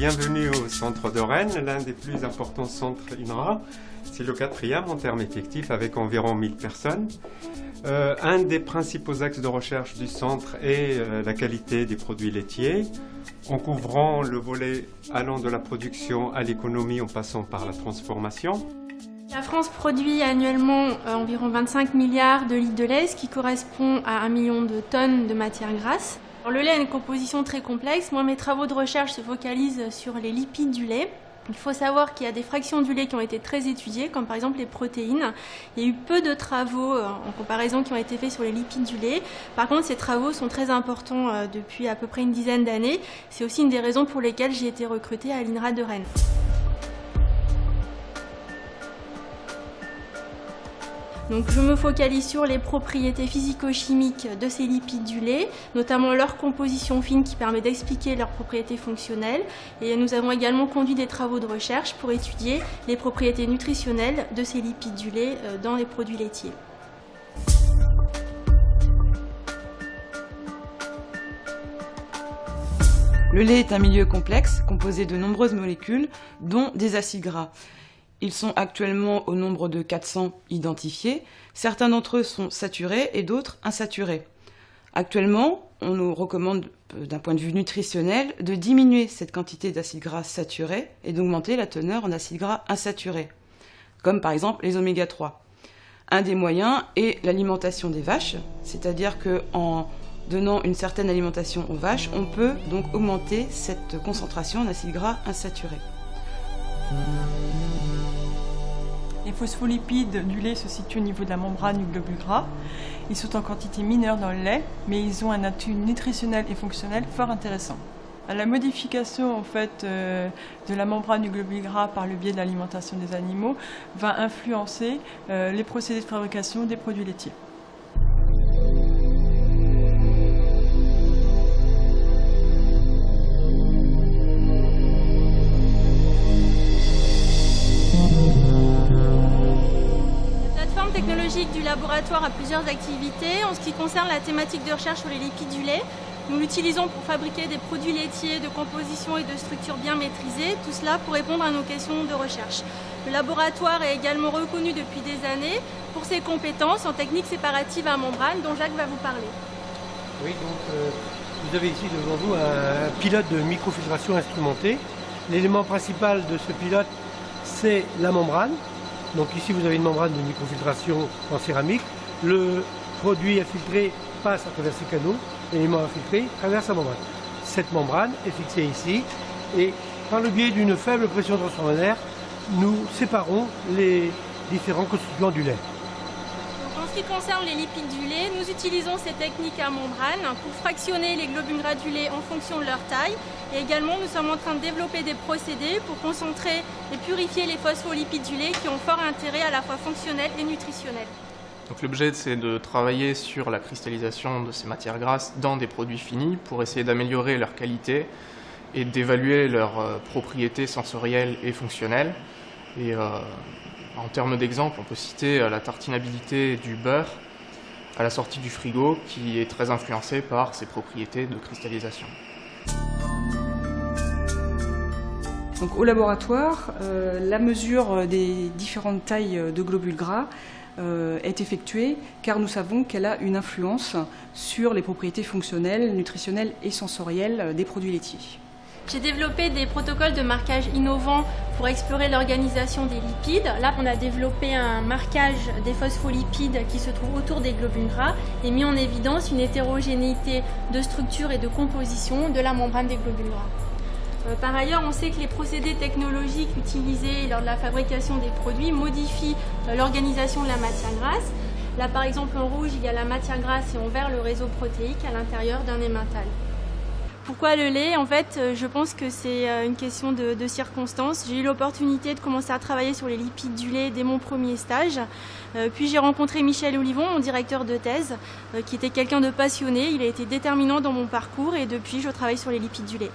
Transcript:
Bienvenue au centre de Rennes, l'un des plus importants centres INRA. C'est le 4e en termes effectifs avec environ 1000 personnes. Un des principaux axes de recherche du centre est la qualité des produits laitiers, en couvrant le volet allant de la production à l'économie en passant par la transformation. La France produit annuellement environ 25 milliards de litres de lait, ce qui correspond à 1 million de tonnes de matières grasses. Alors, le lait a une composition très complexe. Moi, mes travaux de recherche se focalisent sur les lipides du lait. Il faut savoir qu'il y a des fractions du lait qui ont été très étudiées, comme par exemple les protéines. Il y a eu peu de travaux en comparaison qui ont été faits sur les lipides du lait. Par contre, ces travaux sont très importants depuis à peu près une dizaine d'années. C'est aussi une des raisons pour lesquelles j'ai été recrutée à l'INRA de Rennes. Donc, je me focalise sur les propriétés physico-chimiques de ces lipides du lait, notamment leur composition fine qui permet d'expliquer leurs propriétés fonctionnelles. Et nous avons également conduit des travaux de recherche pour étudier les propriétés nutritionnelles de ces lipides du lait dans les produits laitiers. Le lait est un milieu complexe composé de nombreuses molécules, dont des acides gras. Ils sont actuellement au nombre de 400 identifiés. Certains d'entre eux sont saturés et d'autres insaturés. Actuellement, on nous recommande, d'un point de vue nutritionnel, de diminuer cette quantité d'acides gras saturés et d'augmenter la teneur en acides gras insaturés, comme par exemple les oméga 3. Un des moyens est l'alimentation des vaches, c'est-à-dire qu'en donnant une certaine alimentation aux vaches, on peut donc augmenter cette concentration en acides gras insaturés. Les phospholipides du lait se situent au niveau de la membrane du globule gras. Ils sont en quantité mineure dans le lait, mais ils ont un atout nutritionnel et fonctionnel fort intéressant. La modification de la membrane du globule gras par le biais de l'alimentation des animaux va influencer les procédés de fabrication des produits laitiers. Technologique du laboratoire a plusieurs activités. En ce qui concerne la thématique de recherche sur les lipides du lait, nous l'utilisons pour fabriquer des produits laitiers de composition et de structure bien maîtrisées, tout cela pour répondre à nos questions de recherche. Le laboratoire est également reconnu depuis des années pour ses compétences en technique séparative à membrane, dont Jacques va vous parler. Oui, donc vous avez ici devant vous un pilote de microfiltration instrumenté. L'élément principal de ce pilote, c'est la membrane. Donc ici vous avez une membrane de microfiltration en céramique. Le produit à filtrer passe à travers ces canaux. L'élément à filtrer traverse la membrane. Cette membrane est fixée ici et par le biais d'une faible pression transformateur, nous séparons les différents constituants du lait. En ce qui concerne les lipides du lait, nous utilisons ces techniques à membrane pour fractionner les globules gras du lait en fonction de leur taille. Et également, nous sommes en train de développer des procédés pour concentrer et purifier les phospholipides du lait qui ont fort intérêt à la fois fonctionnel et nutritionnel. Donc l'objet, c'est de travailler sur la cristallisation de ces matières grasses dans des produits finis pour essayer d'améliorer leur qualité et d'évaluer leurs propriétés sensorielles et fonctionnelles. Et en termes d'exemple, on peut citer la tartinabilité du beurre à la sortie du frigo qui est très influencée par ses propriétés de cristallisation. Donc, au laboratoire, la mesure des différentes tailles de globules gras est effectuée car nous savons qu'elle a une influence sur les propriétés fonctionnelles, nutritionnelles et sensorielles des produits laitiers. J'ai développé des protocoles de marquage innovants pour explorer l'organisation des lipides. Là, on a développé un marquage des phospholipides qui se trouvent autour des globules gras et mis en évidence une hétérogénéité de structure et de composition de la membrane des globules gras. Par ailleurs, on sait que les procédés technologiques utilisés lors de la fabrication des produits modifient l'organisation de la matière grasse. Là, par exemple, en rouge, il y a la matière grasse et en vert, le réseau protéique à l'intérieur d'un emmental. Pourquoi le lait? En fait, je pense que c'est une question de circonstances. J'ai eu l'opportunité de commencer à travailler sur les lipides du lait dès mon premier stage. Puis j'ai rencontré Michel Olivon, mon directeur de thèse, qui était quelqu'un de passionné. Il a été déterminant dans mon parcours et depuis, je travaille sur les lipides du lait.